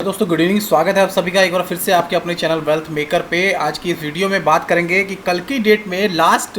दोस्तों good evening, स्वागत है आप सभी का एक बार फिर से आपके अपने चैनल वेल्थ मेकर पे। आज की इस वीडियो में बात करेंगे कि कल की डेट में लास्ट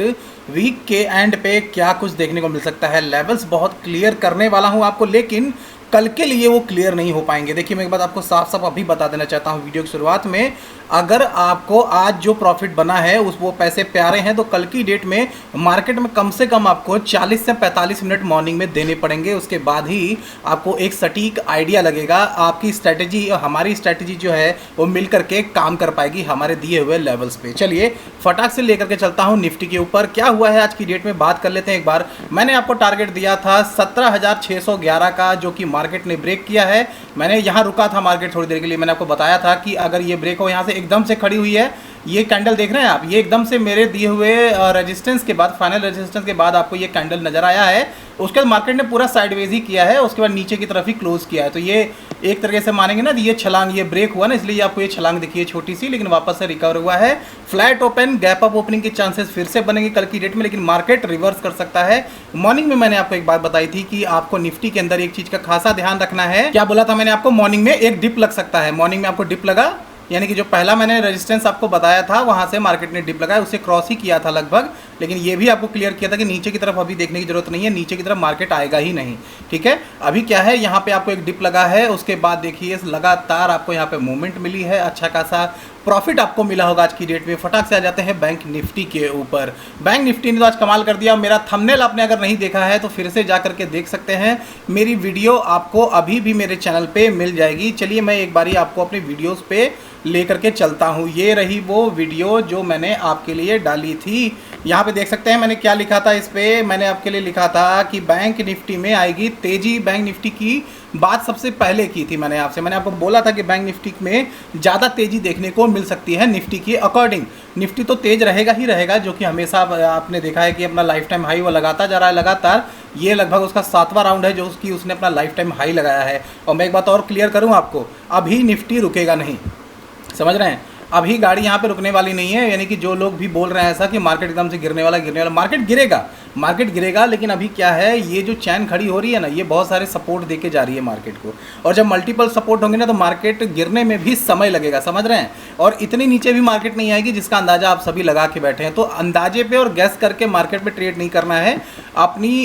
वीक के एंड पे क्या कुछ देखने को मिल सकता है। लेवल्स बहुत क्लियर करने वाला हूं आपको, लेकिन कल के लिए वो क्लियर नहीं हो पाएंगे। देखिए, मैं एक बात आपको साफ साफ अभी बता देना चाहता हूं वीडियो की शुरुआत में। अगर आपको आज जो प्रॉफिट बना है वो पैसे प्यारे हैं, तो कल की डेट में मार्केट में कम से कम आपको 40 से 45 मिनट मॉर्निंग में देने पड़ेंगे। उसके बाद ही आपको एक सटीक आइडिया लगेगा, आपकी स्ट्रैटेजी और हमारी स्ट्रैटेजी जो है वो मिल करके काम कर पाएगी हमारे दिए हुए लेवल्स पे। चलिए फटाक से लेकर के चलता हूँ निफ्टी के ऊपर। क्या हुआ है आज की डेट में बात कर लेते हैं एक बार। मैंने आपको टारगेट दिया था 17,611 का, जो कि मार्केट ने ब्रेक किया है। मैंने यहाँ रुका था मार्केट थोड़ी देर के लिए। मैंने आपको बताया था कि अगर ये ब्रेक हो, यहाँ से एकदम से खड़ी हुई है, ये कैंडल देख रहे हैं आप, ये एकदम से मेरे दिए हुए रेजिस्टेंस के बाद, फाइनल रेजिस्टेंस के बाद आपको ये कैंडल नजर आया है। उसके बाद मार्केट ने पूरा साइडवेज ही किया है, उसके बाद नीचे की तरफ ही क्लोज किया है। तो ये एक तरीके से मानेंगे ना, ये छलांग, ये ब्रेक हुआ ना, इसलिए आपको ये छलांग दिखी है छोटी सी, लेकिन वापस से रिकवर हुआ है। Flat open, gap up opening के चांसेस फिर से बनेंगे कल की डेट में, लेकिन मार्केट रिवर्स कर सकता है। मॉर्निंग में मैंने आपको एक बात बताई थी कि आपको निफ्टी के अंदर एक चीज का खासा ध्यान रखना है। क्या बोला था मैंने आपको? मॉर्निंग में एक डिप लग सकता है। मॉर्निंग में आपको डिप लगा, यानी कि जो पहला मैंने रेजिस्टेंस आपको बताया था वहां से मार्केट ने डिप लगाया, उसे क्रॉस ही किया था लगभग। लेकिन ये भी आपको क्लियर किया था कि नीचे की तरफ अभी देखने की जरूरत नहीं है, नीचे की तरफ मार्केट आएगा ही नहीं। ठीक है, अभी क्या है, यहाँ पे आपको एक डिप लगा है, उसके बाद देखिए लगातार आपको यहाँ पे मूवमेंट मिली है, अच्छा खासा प्रॉफिट आपको मिला होगा आज की डेट में। फटाक से आ जाते हैं बैंक निफ्टी के ऊपर। बैंक निफ्टी ने तो आज कमाल कर दिया। मेरा थंबनेल आपने अगर नहीं देखा है तो फिर से जा करके देख सकते हैं। मेरी वीडियो आपको अभी भी मेरे चैनल पे मिल जाएगी। चलिए मैं एक बारी आपको अपने वीडियोस पे लेकर के चलता हूँ। ये रही वो वीडियो जो मैंने आपके लिए डाली थी। यहाँ पे देख सकते हैं मैंने क्या लिखा था इस पे। मैंने आपके लिए लिखा था कि बैंक निफ्टी में आएगी तेजी। बैंक निफ्टी की बात सबसे पहले की थी मैंने आपसे। मैंने आपको बोला था कि बैंक निफ्टी में ज़्यादा तेजी देखने को मिल सकती है निफ्टी के अकॉर्डिंग। निफ्टी तो तेज रहेगा ही रहेगा, जो कि हमेशा आपने देखा है कि अपना लाइफ टाइम हाई वो लगाता जा रहा है लगातार। ये लगभग उसका 7वां राउंड है जो उसने अपना लाइफ टाइम हाई लगाया है। और मैं एक बात और क्लियर करूँ आपको, अभी निफ्टी रुकेगा नहीं, समझ रहे हैं? अभी गाड़ी यहाँ पे रुकने वाली नहीं है। यानी कि जो लोग भी बोल रहे हैं ऐसा कि मार्केट एकदम से गिरने वाला, मार्केट गिरेगा। लेकिन अभी क्या है, ये जो चैन खड़ी हो रही है ना, ये बहुत सारे सपोर्ट देके जा रही है मार्केट को। और जब मल्टीपल सपोर्ट होंगे ना, तो मार्केट गिरने में भी समय लगेगा, समझ रहे हैं? और इतनी नीचे भी मार्केट नहीं आएगी जिसका अंदाजा आप सभी लगा के बैठे हैं। तो अंदाजे पे और गैस करके मार्केट में ट्रेड नहीं करना है। अपनी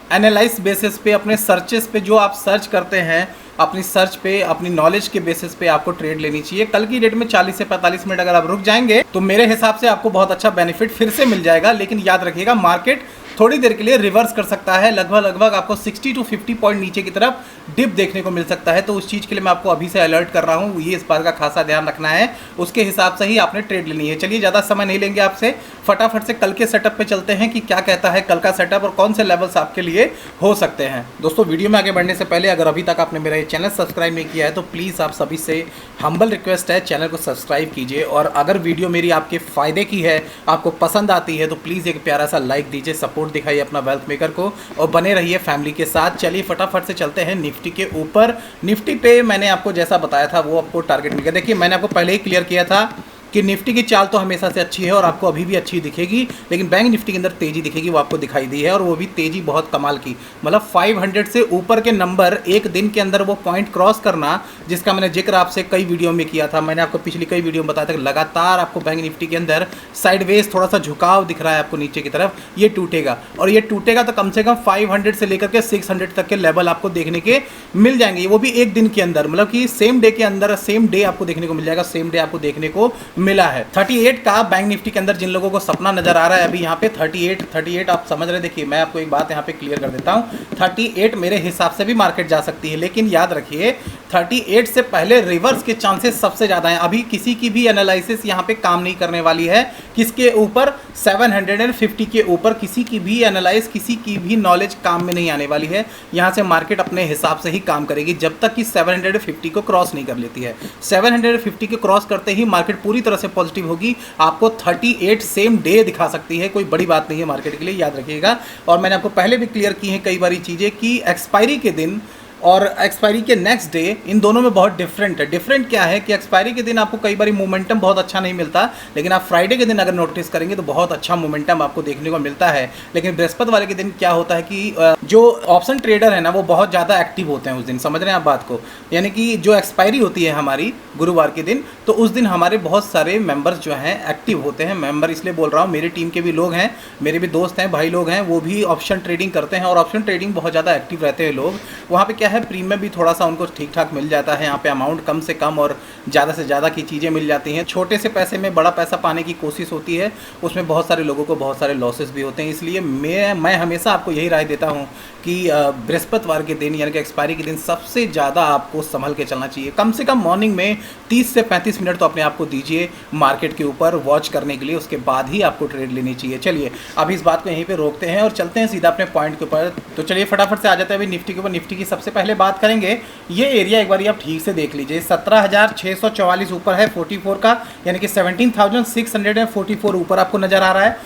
एनालाइज बेसिस पे, अपने सर्चेस पे, जो आप सर्च करते हैं अपनी सर्च पे, अपनी नॉलेज के बेसिस पे आपको ट्रेड लेनी चाहिए। कल की डेट में 40 से 45 मिनट अगर आप रुक जाएंगे तो मेरे हिसाब से आपको बहुत अच्छा बेनिफिट फिर से मिल जाएगा। लेकिन याद रखिएगा, मार्केट थोड़ी देर के लिए रिवर्स कर सकता है। लगभग आपको 60 to 50 पॉइंट नीचे की तरफ डिप देखने को मिल सकता है। तो उस चीज़ के लिए मैं आपको अभी से अलर्ट कर रहा हूँ। ये इस बात का खासा ध्यान रखना है, उसके हिसाब से ही आपने ट्रेड लेनी है। चलिए ज़्यादा समय नहीं लेंगे आपसे, फटाफट से कल के सेटअप पे चलते हैं कि क्या कहता है कल का सेटअप और कौन से लेवल्स आपके लिए हो सकते हैं। दोस्तों वीडियो में आगे बढ़ने से पहले अगर अभी तक आपने मेरा ये चैनल सब्सक्राइब नहीं किया है तो प्लीज़ आप सभी से हम्बल रिक्वेस्ट है, चैनल को सब्सक्राइब कीजिए। और अगर वीडियो मेरी आपके फ़ायदे की है, आपको पसंद आती है, तो प्लीज़ एक प्यारा सा लाइक दीजिए, सपोर्ट दिखाइए अपना वेल्थ मेकर को और बने रहिए फैमिली के साथ। चलिए फटाफट से चलते हैं निफ्टी के ऊपर। निफ्टी पे मैंने आपको जैसा बताया था वो आपको टारगेट मिल गया। देखिए मैंने आपको पहले ही क्लियर किया था कि निफ्टी की चाल तो हमेशा से अच्छी है और आपको अभी भी अच्छी दिखेगी, लेकिन बैंक निफ्टी के अंदर तेजी दिखेगी, वो आपको दिखाई दी है। और वो भी तेजी बहुत कमाल की, मतलब 500 से ऊपर के नंबर एक दिन के अंदर वो पॉइंट क्रॉस करना, जिसका मैंने जिक्र आपसे कई वीडियो में किया था। मैंने आपको पिछली कई वीडियो में बताया था कि लगातार आपको बैंक निफ्टी के अंदर साइडवेज थोड़ा सा झुकाव दिख रहा है आपको नीचे की तरफ। ये टूटेगा, और ये टूटेगा तो कम से कम 500 से लेकर के 600 तक के लेवल आपको देखने के मिल जाएंगे, वो भी एक दिन के अंदर। मतलब कि सेम डे के अंदर, सेम डे आपको देखने को मिल जाएगा, सेम डे आपको देखने को मिला है। 38 का बैंक निफ्टी के अंदर जिन लोगों को सपना नजर आ रहा है अभी यहाँ पे 38 आप समझ रहे। देखिए मैं आपको एक बात यहाँ पे क्लियर कर देता हूँ, 38 मेरे हिसाब से भी मार्केट जा सकती है, लेकिन याद रखिए 38 से पहले रिवर्स के चांसेस सबसे ज़्यादा हैं। अभी किसी की भी एनालिसिस यहाँ पे काम नहीं करने वाली है। किसके ऊपर? 750 के ऊपर किसी की भी एनालाइज, किसी की भी नॉलेज काम में नहीं आने वाली है। यहाँ से मार्केट अपने हिसाब से ही काम करेगी जब तक कि 750 को क्रॉस नहीं कर लेती है। 750 को क्रॉस करते ही मार्केट पूरी तरह से पॉजिटिव होगी। आपको 38 सेम डे दिखा सकती है, कोई बड़ी बात नहीं है मार्केट के लिए, याद रखिएगा। और मैंने आपको पहले भी क्लियर की हैं कई बारी चीज़ें कि एक्सपायरी के दिन और एक्सपायरी के नेक्स्ट डे, इन दोनों में बहुत डिफरेंट है। डिफरेंट क्या है कि एक्सपायरी के दिन आपको कई बार मोमेंटम बहुत अच्छा नहीं मिलता, लेकिन आप फ्राइडे के दिन अगर नोटिस करेंगे तो बहुत अच्छा मोमेंटम आपको देखने को मिलता है। लेकिन बृहस्पति वाले के दिन क्या होता है कि जो ऑप्शन ट्रेडर है ना वो बहुत ज़्यादा एक्टिव होते हैं उस दिन, समझ रहे हैं आप बात को। यानी कि जो एक्सपायरी होती है हमारी गुरुवार के दिन, तो उस दिन हमारे बहुत सारे मेंबर्स जो हैं एक्टिव होते हैं। मेंबर इसलिए बोल रहा हूँ, मेरी टीम के भी लोग हैं, मेरे भी दोस्त हैं, भाई लोग हैं, वो भी ऑप्शन ट्रेडिंग करते हैं और ऑप्शन ट्रेडिंग बहुत ज़्यादा एक्टिव रहते हैं लोग। वहाँ पे क्या है, प्रीमियम भी थोड़ा सा उनको ठीक ठाक मिल जाता है। यहाँ पे अमाउंट कम से कम और ज़्यादा से ज़्यादा की चीज़ें मिल जाती हैं। छोटे से पैसे में बड़ा पैसा पाने की कोशिश होती है, उसमें बहुत सारे लोगों को बहुत सारे लॉसेस भी होते हैं। इसलिए मैं हमेशा आपको यही राय देता हूँ कि बृहस्पतिवार के दिन यानी कि एक्सपायरी के दिन सबसे ज़्यादा आपको संभल के चलना चाहिए। कम से कम मॉर्निंग में 30 से 35 मिनट तो अपने आप को दीजिए मार्केट के ऊपर वॉच करने के लिए, उसके बाद ही आपको ट्रेड लेनी चाहिए। चलिए अभी इस बात को यहीं पे रोकते हैं और चलते हैं सीधा अपने पॉइंट के ऊपर। तो चलिए फटाफट से आ जाते हैं अभी निफ्टी के ऊपर। निफ्टी की सबसे पहले बात करेंगे, ये एरिया एक बार आप ठीक से देख लीजिए, 17,644 ऊपर है 44 का, यानी कि 17,644 ऊपर आपको नज़र आ रहा है।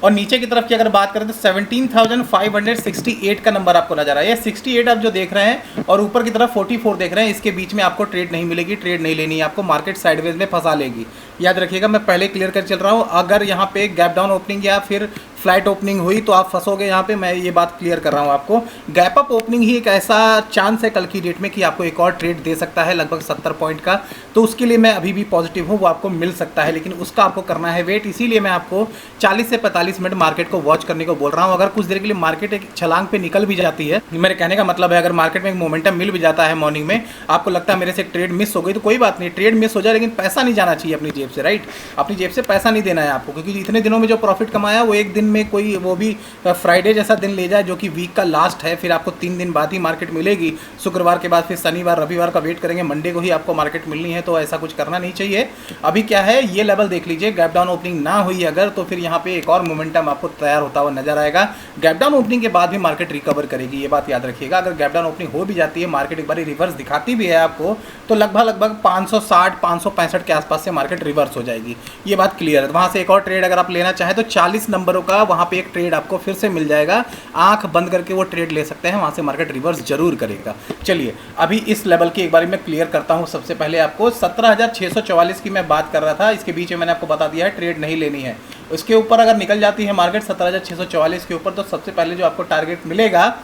और नीचे की तरफ की अगर बात करें तो 17,568 का नंबर आपको नजर आया है। 68 आप जो देख रहे हैं और ऊपर की तरफ 44 देख रहे हैं, इसके बीच में आपको ट्रेड नहीं मिलेगी, ट्रेड नहीं लेनी है आपको, मार्केट साइडवेज में फंसा लेगी। याद रखिएगा, मैं पहले क्लियर कर चल रहा हूँ, अगर यहाँ पे गैप डाउन ओपनिंग या फिर फ्लाइट ओपनिंग हुई तो आप फंसोगे यहाँ पे, मैं ये बात क्लियर कर रहा हूँ आपको। गैप अप ओपनिंग ही एक ऐसा चांस है कल की डेट में कि आपको एक और ट्रेड दे सकता है लगभग 70 पॉइंट का, तो उसके लिए मैं अभी भी पॉजिटिव हूँ, वो आपको मिल सकता है, लेकिन उसका आपको करना है वेट। इसीलिए मैं आपको 40 से 45 मिनट मार्केट को वॉच करने को बोल रहा हूँ। अगर कुछ देर के लिए मार्केट एक छलांग पे निकल भी जाती है, मेरे कहने का मतलब है अगर मार्केट में एक मोमेंटम मिल भी जाता है मॉर्निंग में, आपको लगता है मेरे से एक ट्रेड मिस हो गई, तो कोई बात नहीं, ट्रेड मिस हो जाए लेकिन पैसा नहीं जाना चाहिए अपनी जेब से, राइट। अपनी जेब से पैसा नहीं देना है आपको, क्योंकि इतने दिनों में जो प्रॉफिट कमाया वो एक दिन में कोई, वो भी फ्राइडे जैसा दिन ले जाए जो कि वीक का लास्ट है, फिर आपको 3 दिन बाद ही मार्केट मिलेगी। शुक्रवार के बाद फिर शनिवार रविवार का वेट करेंगे, मंडे को ही आपको मार्केट मिलनी है, तो ऐसा कुछ करना नहीं चाहिए। अभी क्या है, ये लेवल देख लीजिए, गैप डाउन ओपनिंग ना हुई अगर, तो फिर यहाँ पे एक और मोमेंटम आपको तैयार होता हुआ नजर आएगा। गैप डाउन ओपनिंग के बाद भी मार्केट रिकवर करेगी, ये बात याद रखिएगा। अगर गैप डाउन ओपनिंग हो भी जाती है, मार्केट एक बार रिवर्स दिखाती भी है आपको, तो लगभग 560 565 के आसपास से मार्केट रिवर्स हो जाएगी, ये बात क्लियर है। वहाँ से एक और ट्रेड अगर आप लेना चाहें तो 40 नंबरों का वहाँ पे एक ट्रेड आपको फिर से मिल जाएगा, आंख बंद करके वो ट्रेड ले सकते हैं, वहाँ से मार्केट रिवर्स जरूर करेगा। चलिए अभी इस लेवल की एक बार मैं क्लियर करता हूँ। सबसे पहले आपको 17,644 की मैं बात कर रहा था, इसके बीच में मैंने आपको बता दिया है ट्रेड नहीं लेनी है। उसके ऊपर अगर निकल जाती है मार्केट 17,644 के ऊपर, तो सबसे पहले जो आपको टारगेट मिलेगा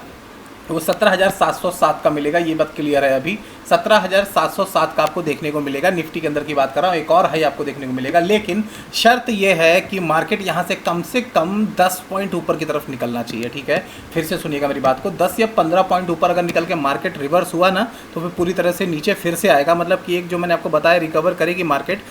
वो 17,707 का मिलेगा, ये बात क्लियर है। अभी 17,707 का आपको देखने को मिलेगा, निफ्टी के अंदर की बात कर रहा हूँ। एक और हाई आपको देखने को मिलेगा, लेकिन शर्त यह है कि मार्केट यहाँ से कम 10 पॉइंट ऊपर की तरफ निकलना चाहिए, ठीक है। फिर से सुनिएगा मेरी बात को, 10 या 15 पॉइंट ऊपर अगर निकल के मार्केट रिवर्स हुआ ना, तो फिर पूरी तरह से नीचे फिर से आएगा, मतलब कि एक जो मैंने आपको बताया रिकवर करेगी मार्केट।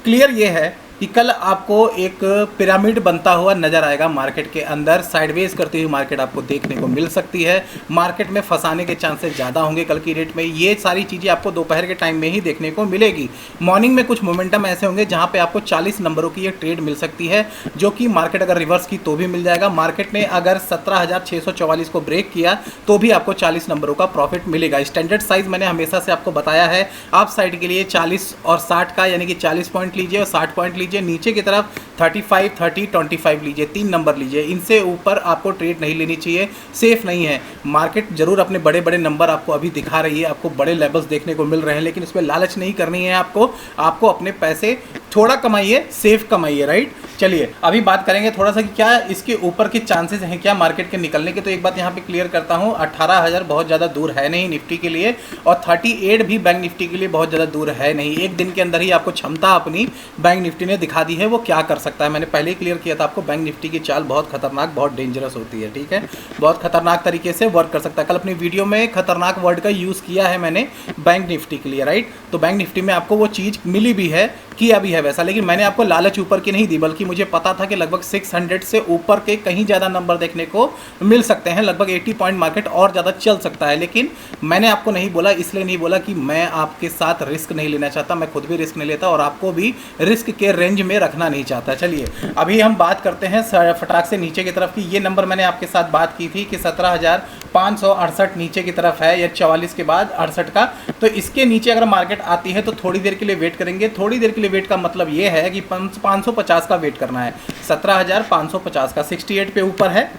क्लियर ये है कि कल आपको एक पिरामिड बनता हुआ नजर आएगा मार्केट के अंदर, साइडवेज करती हुई मार्केट आपको देखने को मिल सकती है, मार्केट में फंसाने के चांसेस ज़्यादा होंगे कल की डेट में। ये सारी चीज़ें आपको दोपहर के टाइम में ही देखने को मिलेगी। मॉर्निंग में कुछ मोमेंटम ऐसे होंगे जहां पे आपको 40 नंबरों की ये ट्रेड मिल सकती है, जो कि मार्केट अगर रिवर्स की तो भी मिल जाएगा। मार्केट ने अगर 17,644 को ब्रेक किया तो भी आपको 40 नंबरों का प्रॉफिट मिलेगा। स्टैंडर्ड साइज मैंने हमेशा से आपको बताया है, आप साइड के लिए 40 और 60 का, यानी कि 40 पॉइंट लीजिए और 60 पॉइंट लीजिए, नीचे की तरफ 35 30 25 लीजिए, 3 नंबर लीजिए। इनसे ऊपर आपको ट्रेड नहीं लेनी चाहिए, सेफ नहीं है। मार्केट जरूर अपने बड़े बड़े नंबर आपको अभी दिखा रही है, आपको बड़े लेवल्स देखने को मिल रहे हैं, लेकिन उसमें लालच नहीं करनी है आपको अपने पैसे थोड़ा कमाइए, सेफ कमाइए, राइट। चलिए अभी बात करेंगे थोड़ा सा कि क्या इसके ऊपर के चांसेस हैं क्या मार्केट के निकलने के। तो एक बात यहाँ पे क्लियर करता हूँ, 18,000 बहुत ज़्यादा दूर है नहीं निफ्टी के लिए, और 38 भी बैंक निफ्टी के लिए बहुत ज़्यादा दूर है नहीं। एक दिन के अंदर ही आपको क्षमता अपनी बैंक निफ्टी ने दिखा दी है, वो क्या कर सकता है। मैंने पहले ही क्लियर किया था आपको, बैंक निफ्टी की चाल बहुत खतरनाक, बहुत डेंजरस होती है, ठीक है, बहुत खतरनाक तरीके से वर्क कर सकता है। कल अपनी वीडियो में खतरनाक वर्ड का यूज़ किया है मैंने बैंक निफ्टी के लिए, राइट। तो बैंक निफ्टी में आपको वो चीज़ मिली भी है, किया भी है वैसा, लेकिन मैंने आपको लालच ऊपर की नहीं दी, बल्कि मुझे पता था कि लगभग 600 से ऊपर के कहीं ज़्यादा नंबर देखने को मिल सकते हैं, लगभग 80 पॉइंट मार्केट और ज़्यादा चल सकता है। लेकिन मैंने आपको नहीं बोला, इसलिए नहीं बोला कि मैं आपके साथ रिस्क नहीं लेना चाहता, मैं खुद भी रिस्क नहीं लेता और आपको भी रिस्क के रेंज में रखना नहीं चाहता। चलिए अभी हम बात करते हैं फटाक से नीचे की तरफ की। ये नंबर मैंने आपके साथ बात की थी कि 17,568 नीचे की तरफ है, या 44 के बाद 68 का। तो इसके नीचे अगर मार्केट आती है तो थोड़ी देर के लिए वेट करेंगे। थोड़ी देर के लिए वेट का मतलब ये है कि 550 का वेट करना है। 17,550 का 68 पे ऊपर है,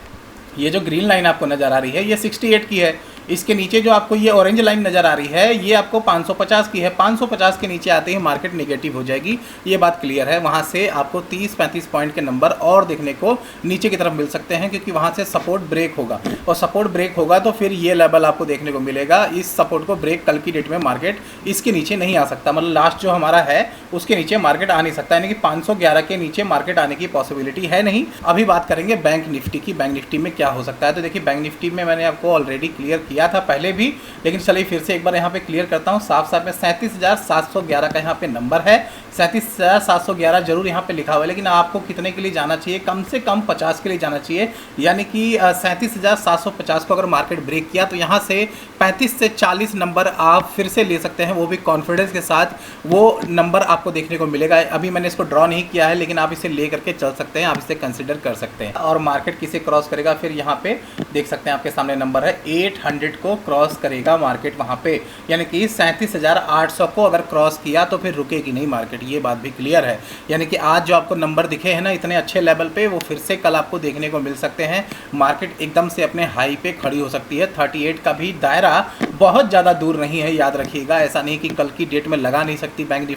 ये जो ग्रीन लाइन आपको नजर आ रही है ये 68 की है, इसके नीचे जो आपको ये ऑरेंज लाइन नज़र आ रही है ये आपको 550 की है। 550 के नीचे आते ही मार्केट नेगेटिव हो जाएगी, ये बात क्लियर है। वहाँ से आपको 30-35 पॉइंट के नंबर और देखने को नीचे की तरफ मिल सकते हैं, क्योंकि वहाँ से सपोर्ट ब्रेक होगा, और सपोर्ट ब्रेक होगा तो फिर ये लेवल आपको देखने को मिलेगा। इस सपोर्ट को ब्रेक कल की डेट में मार्केट इसके नीचे नहीं आ सकता, मतलब लास्ट जो हमारा है उसके नीचे मार्केट आ नहीं सकता, यानी कि 511 के नीचे मार्केट आने की पॉसिबिलिटी है नहीं। अभी बात करेंगे बैंक निफ्टी की, बैंक निफ्टी में क्या हो सकता है। तो देखिए बैंक निफ्टी में मैंने आपको ऑलरेडी क्लियर किया था पहले भी, लेकिन चलिए फिर से एक बार यहाँ पे क्लियर करता हूँ साफ साफ में। 37,711 का यहाँ पे नंबर है, 37,711 जरूर यहाँ पे लिखा हुआ है, लेकिन आपको कितने के लिए जाना चाहिए, कम से कम 50 के लिए जाना चाहिए, यानी कि 37,750 को अगर मार्केट ब्रेक किया तो यहाँ से 35 से 40 नंबर आप फिर से ले सकते हैं, वो भी कॉन्फिडेंस के साथ वो नंबर आपको देखने को मिलेगा। अभी मैंने इसको ड्रॉ नहीं किया है, लेकिन आप इसे ले करके चल सकते हैं, आप इसे कंसिडर कर सकते हैं। और मार्केट किसे क्रॉस करेगा, फिर यहाँ पे देख सकते हैं आपके सामने नंबर है 800 को क्रॉस करेगा मार्केट वहाँ पे, यानी कि 37,800 को अगर क्रॉस किया तो फिर रुकेगी नहीं मार्केट, ये बात भी क्लियर है। यानी कि आज जो आपको नंबर दिखे हैं ना इतने अच्छे लेवल पे, वो फिर से कल आपको देखने को मिल सकते हैं। मार्केट एकदम से अपने हाई पे खड़ी हो सकती है। 38 का भी दायरा बहुत ज़्यादा दूर नहीं है, याद रखिएगा। ऐसा नहीं कि कल की डेट में लगा नहीं सकती बैंक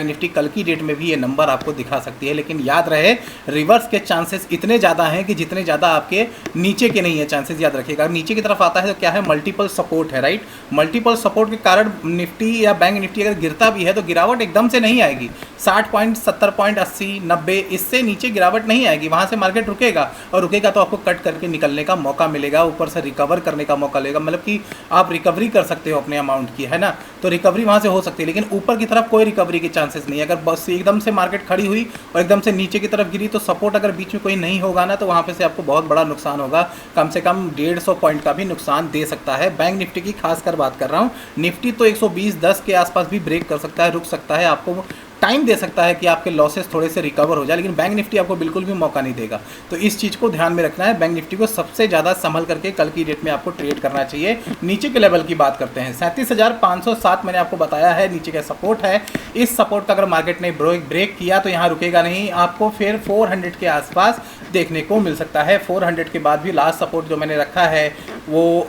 निफ्टी कल की डेट में भी ये नंबर आपको दिखा सकती है, लेकिन याद रहे रिवर्स के चांसेस इतने ज़्यादा हैं कि जितने ज़्यादा आपके नीचे के नहीं है चांसेस, याद रखिएगा। नीचे की तरफ आता है तो क्या है, मल्टीपल सपोर्ट है, राइट। मल्टीपल सपोर्ट के कारण निफ्टी या बैंक निफ्टी अगर गिरता भी है तो गिरावट एकदम से नहीं आएगी। 60 पॉइंट, 70 पॉइंट, 80, 90 इससे नीचे गिरावट नहीं आएगी, वहाँ से मार्केट रुकेगा, और रुकेगा तो आपको कट करके निकलने का मौका मिलेगा, ऊपर से रिकवर करने का मौका मिलेगा, मतलब कि आप रिकवरी कर सकते हो अपने अमाउंट की, है ना। तो रिकवरी वहाँ से हो सकती है, लेकिन ऊपर की तरफ कोई रिकवरी के चांसेस नहीं है। अगर बस एकदम से मार्केट खड़ी हुई और एकदम से नीचे की तरफ गिरी तो सपोर्ट अगर बीच में कोई नहीं होगा ना, तो वहाँ पे से आपको बहुत बड़ा नुकसान होगा, कम से कम 150 पॉइंट का भी नुकसान दे सकता है। बैंक निफ्टी की खासकर बात कर रहा हूँ। निफ्टी तो 120-10 के आसपास भी ब्रेक कर सकता है, रुक सकता है, आपको टाइम दे सकता है कि आपके लॉसेस थोड़े से रिकवर हो जाए, लेकिन बैंक निफ्टी आपको बिल्कुल भी मौका नहीं देगा। तो इस चीज़ को ध्यान में रखना है। बैंक निफ्टी को सबसे ज़्यादा संभल करके कल की डेट में आपको ट्रेड करना चाहिए। नीचे के लेवल की बात करते हैं, 37,507 मैंने आपको बताया है नीचे का सपोर्ट है। इस सपोर्ट का अगर मार्केट ने ब्रेक किया तो यहाँ रुकेगा नहीं, आपको फिर 400 के आसपास देखने को मिल सकता है। 400 के बाद भी लास्ट सपोर्ट जो मैंने रखा है वो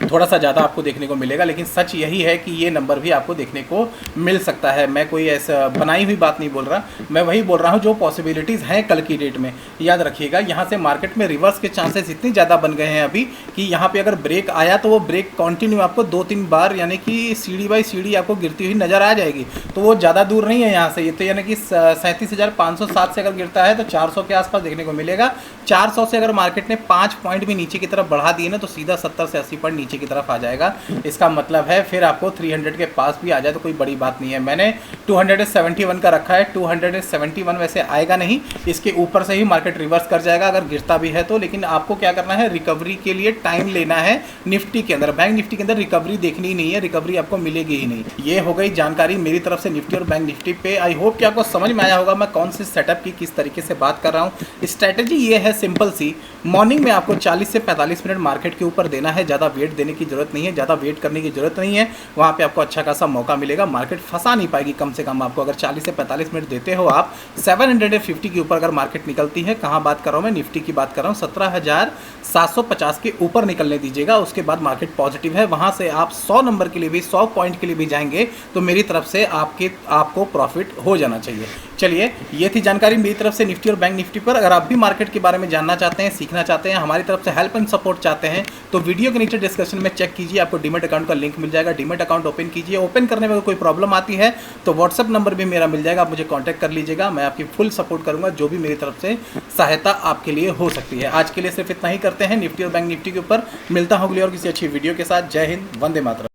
थोड़ा सा ज़्यादा आपको देखने को मिलेगा, लेकिन सच यही है कि ये नंबर भी आपको देखने को मिल सकता है। मैं कोई ऐसा बनाई हुई बात नहीं बोल रहा, मैं वही बोल रहा हूँ जो पॉसिबिलिटीज़ हैं कल की डेट में। याद रखिएगा, यहाँ से मार्केट में रिवर्स के चांसेस इतने ज़्यादा बन गए हैं अभी कि यहाँ पे अगर ब्रेक आया तो वो ब्रेक कंटिन्यू आपको 2-3 बार, यानी कि सीढ़ी बाई सीढ़ी आपको गिरती हुई नज़र आ जाएगी। तो वो ज़्यादा दूर नहीं है यहाँ से, ये तो यानी कि 37,507 से अगर गिरता है तो 400 के आसपास देखने को मिलेगा। 400 से अगर मार्केट ने 5 पॉइंट भी नीचे की तरफ बढ़ा दिए ना तो सीधा 70 से 80 पॉइंट नीचे की तरफ आ जाएगा। इसका मतलब है फिर आपको 300 के पास भी आ जाए तो कोई बड़ी बात नहीं है। मैंने 271 का रखा है, 271 वैसे आएगा नहीं, इसके ऊपर से ही मार्केट रिवर्स कर जाएगा अगर गिरता भी है तो। लेकिन आपको क्या करना है, रिकवरी के लिए टाइम लेना है निफ्टी के अंदर। बैंक निफ्टी के अंदर रिकवरी देखनी ही नहीं है, रिकवरी आपको मिलेगी ही नहीं। ये हो गई जानकारी मेरी तरफ से निफ्टी और बैंक निफ्टी पे। आई होप कि आपको समझ में आया होगा मैं कौन सी सेटअप की किस तरीके से बात कर रहा हूँ। स्ट्रैटेजी ये है सिंपल सी, मॉर्निंग में आपको 40 से 45 मिनट मार्केट के ऊपर देना है, ज़्यादा वेट देने की जरूरत नहीं है, ज़्यादा वेट करने की जरूरत नहीं है। वहाँ पे आपको अच्छा खासा मौका मिलेगा, मार्केट फंसा नहीं पाएगी कम से कम आपको। अगर 40 से 45 मिनट देते हो आप, 750 के ऊपर अगर मार्केट निकलती है, कहाँ बात कर रहा हूँ मैं, निफ्टी की बात कर रहा हूँ, 17,750 के ऊपर निकलने दीजिएगा, उसके बाद मार्केट पॉजिटिव है। वहाँ से आप 100 नंबर के लिए भी, 100 पॉइंट के लिए भी जाएंगे तो मेरी तरफ से आपको प्रॉफिट हो जाना चाहिए। चलिए, ये थी जानकारी मेरी तरफ से निफ्टी और बैंक निफ्टी पर। अगर आप भी मार्केट के बारे में जानना चाहते हैं, सीखना चाहते हैं, हमारी तरफ से हेल्प एंड सपोर्ट चाहते हैं तो वीडियो के नीचे डिस्क्रिप्शन में चेक कीजिए, आपको डीमैट अकाउंट का लिंक मिल जाएगा। डीमैट अकाउंट ओपन कीजिए, ओपन करने में अगर कोई प्रॉब्लम आती है तो व्हाट्सअप नंबर भी मेरा मिल जाएगा, आप मुझे कॉन्टैक्ट कर लीजिएगा, मैं आपकी फुल सपोर्ट करूंगा, जो भी मेरी तरफ से सहायता आपके लिए हो सकती है। आज के लिए सिर्फ इतना ही करते हैं निफ्टी और बैंक निफ्टी के ऊपर। मिलता हूँ अगली और किसी अच्छी वीडियो के साथ। जय हिंद, वंदे मातरम।